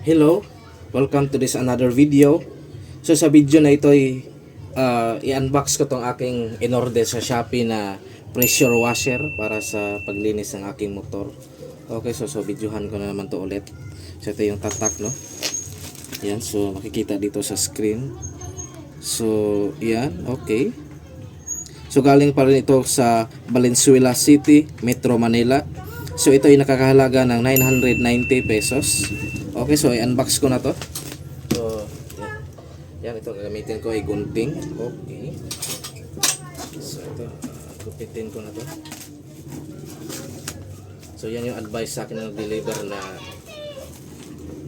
Hello, welcome to this another video. So sa video na ito ay i-unbox ko tong aking in-order sa Shopee na pressure washer para sa paglinis ng aking motor. Okay, so videohan ko na naman to ulit. So ito yung tatak, no? Yan, so makikita dito sa screen. So yan, okay. So galing pa rin ito sa Valenzuela City, Metro Manila. So ito ay nakakahalaga ng 990 pesos. Okay, so i-unbox ko na to. So yan, ito gagamitin ko ay gunting. Okay. So ito, gupitin ko na to. So yan yung advice sa akin na nag-deliver na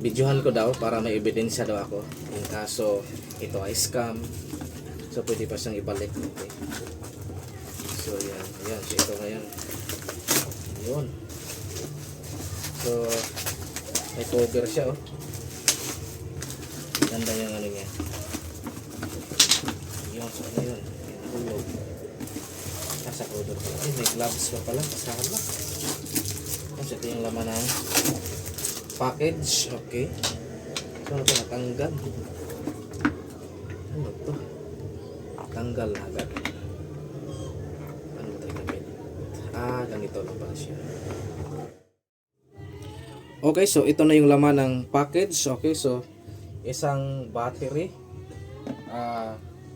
videohan ko daw para may ebidensya daw ako. In kaso ito ay scam, so pwede pa siyang ibalik. Okay. So yan, so ito ngayon. Yun. So may cover siya, oh. Ganda yung ano niya. Yun, so ano yun? Hulog. Nasa cover ko. Ay, may gloves pa pala. Kasama. Kasi ito yung laman ng package. Okay. So ano ito? Natanggal. Ano ito? Tanggal agad. Ano ito yung gamit? Ganito lang pala siya. Okay, so ito na yung laman ng package. Okay, so isang battery,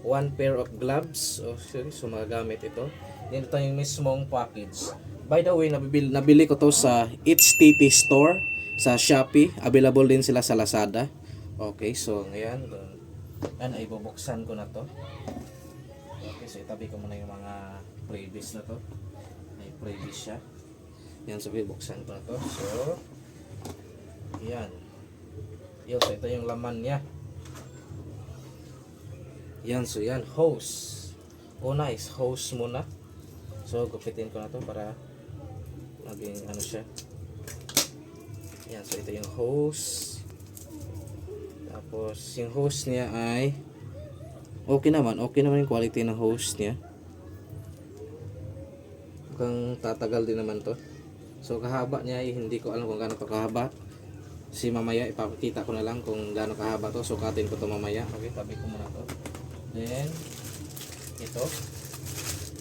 one pair of gloves. Okay, so magagamit ito. Then ito yung mismong package. By the way, nabili ko to sa HTT store sa Shopee. Available din sila sa Lazada. Okay, so ngayon, ay bubuksan ko na to. Okay, so itabi ko muna yung mga previous na to. May previous siya. Yan, so bubuksan ko na to. So yan. Yun, so ito yung laman niya. Yan, so yan, hose. Oh nice, hose muna. So gupitin ko na to para maging ano siya. Yan, so ito yung hose. Tapos yung hose niya ay okay naman yung quality ng hose niya. Mukhang tatagal din naman to. So kahaba niya ay hindi ko alam kung gaano kahaba. Si mamaya ipapakita ko na lang kung gaano kahaba to. Sukatin ko to mamaya. Okay, tabi ko muna to. Then ito,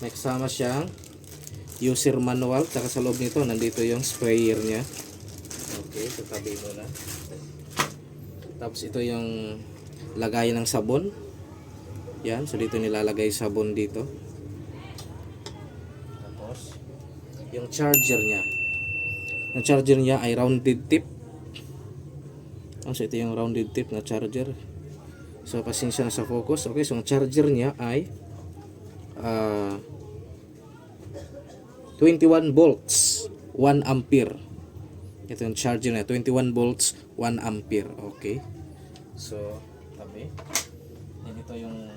may kasama siyang user manual. Tsaka sa loob nito nandito yung sprayer nya. Okay, so tabi muna. Tapos ito yung lagayan ng sabon. Yan, so dito nilalagay sabon dito. Tapos yung charger nya. Yung charger nya ay rounded tip. So ito yung rounded tip na charger. So pasensya na sa focus. Okay, so ang charger niya ay 21 volts 1 ampere. Ito yung charger niya, 21 volts 1 ampere. Okay, so tabi. Then ito yung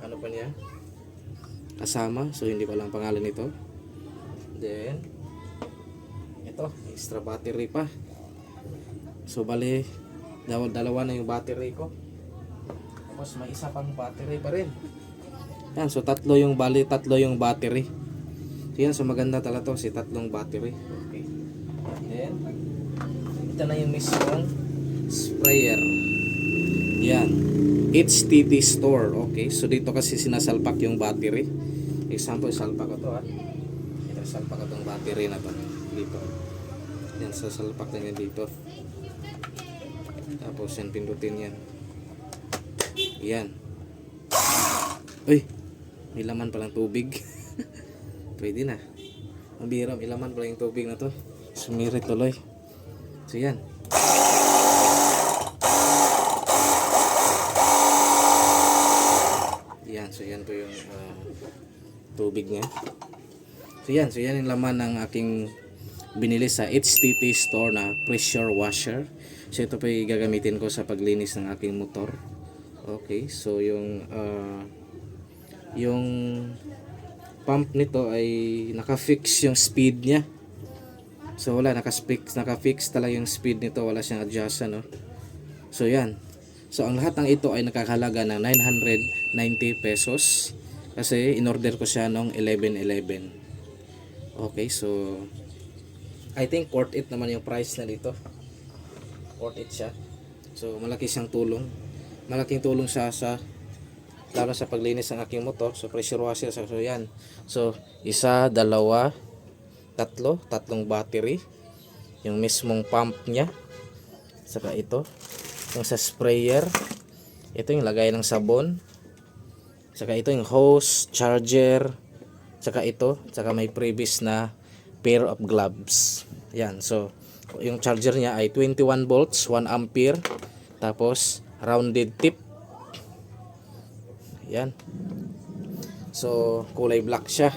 ano pa niya kasama, so hindi ko lang pangalan nito. Then ito, extra battery pa. So bali, dalawa na yung battery ko. Tapos may isa pang battery pa rin. Yan, so tatlo yung battery. So yan, so maganda talaga to, tatlong battery. Okay. Then ito na yung mismong sprayer. Yan, HTT store. Okay, so dito kasi sinasalpak yung battery. Example, salpak ko to, ha. Ito, salpak ko tong battery na to dito. Yan, so salpak na yan dito. Tapos yan, pindutin yan. Yan. Uy, may laman palang tubig. Pwede na. Mabira, may laman palang yung tubig na to. Sumirit tuloy. So yan. Yan, so yan po yung tubig niya. So yan yung laman ng aking binili sa HTT store na pressure washer. So ito pa yung gagamitin ko sa paglinis ng aking motor. Okay, so yung pump nito ay naka-fix yung speed niya. So wala, naka-fix talaga yung speed nito, wala siyang adjust, no. So yan. So ang lahat ng ito ay nakakahalaga ng 990 pesos kasi in-order ko siya nung 11/11. Okay, so I think worth it naman yung price na dito. worth it siya. So malaki siyang tulong. Malaking tulong siya sa lalo sa paglinis ng aking motor. So pressure washer, so yan. So isa, dalawa, tatlong battery, yung mismong pump niya, saka ito yung sa sprayer, ito yung lagay ng sabon, saka ito yung hose, charger, saka ito, saka may previous na pair of gloves. Yan, so yung charger niya ay 21 volts 1 ampere, tapos rounded tip. Yan, so kulay black siya.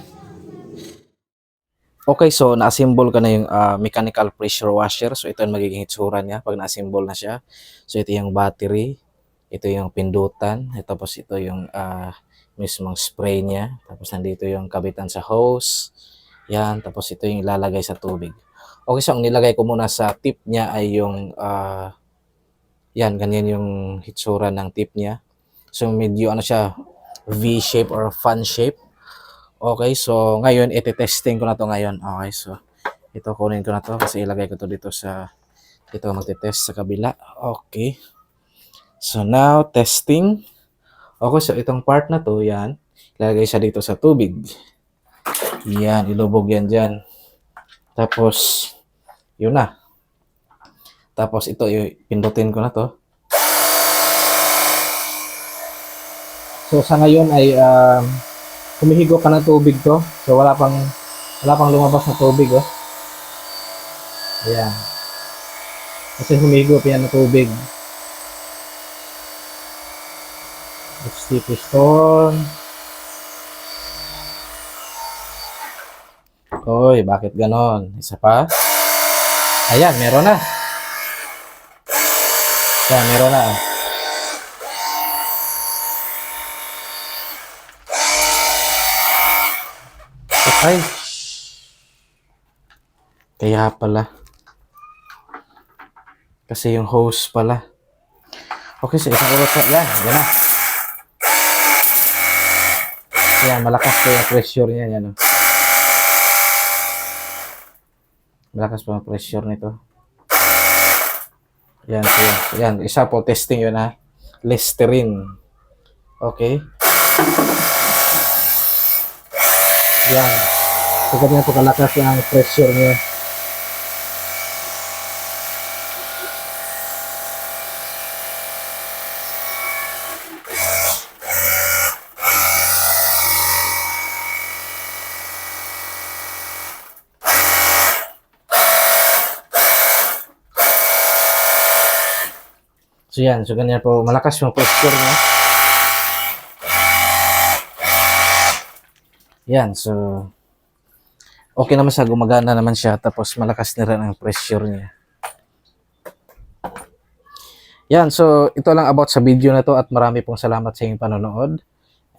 Okay, so na-assemble ka na yung mechanical pressure washer. So ito yung magiging hitsura niya pag na-assemble na siya. So ito yung battery, ito yung pindutan, tapos ito yung mismong spray niya. Tapos nandito yung kabitan sa hose. Yan, tapos ito yung ilalagay sa tubig. Okay, so ang nilagay ko muna sa tip niya ay yung yan, ganyan yung hitsura ng tip niya. So medyo ano siya, V-shape or fan shape. Okay, so ngayon iti-testing ko na to ngayon. Okay, so ito kunin ko na to kasi ilagay ko to dito sa dito magte-test sa kabila. Okay. So now testing. Okay, so itong part na to, yan, ilagay siya dito sa tubig. Yan, ilubog yan diyan. Tapos yun na. Tapos ito pindutin ko na to. So sa ngayon ay humihigo pa ng tubig to. So wala pang lumabas na tubig, oh. Ayan. Kasi humihigo pa yan ng tubig. HT piston. Hoy, bakit ganon? Isa pa. Ayan, meron na. Ayan, meron na. Ay. Kaya pala. Kasi yung hose pala. Okay, so isang ulit pa. Yan, yan na. Yan, malakas pa yung pressure niya. Yan, oh. Malakas pa yung pressure nito. Yan, so yan. Yan, isa po testing yun, ha. Listerine. Okay. Yan. So, ganyan po kalakas yung pressure niya. So yan, so ganyan po, malakas yung pressure niya. Yan, so okay naman siya, gumagana naman siya, tapos malakas na rin ang pressure niya. Yan, so ito lang about sa video na to at marami pong salamat sa inyong panonood.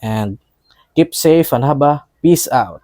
And keep safe and haba. Peace out.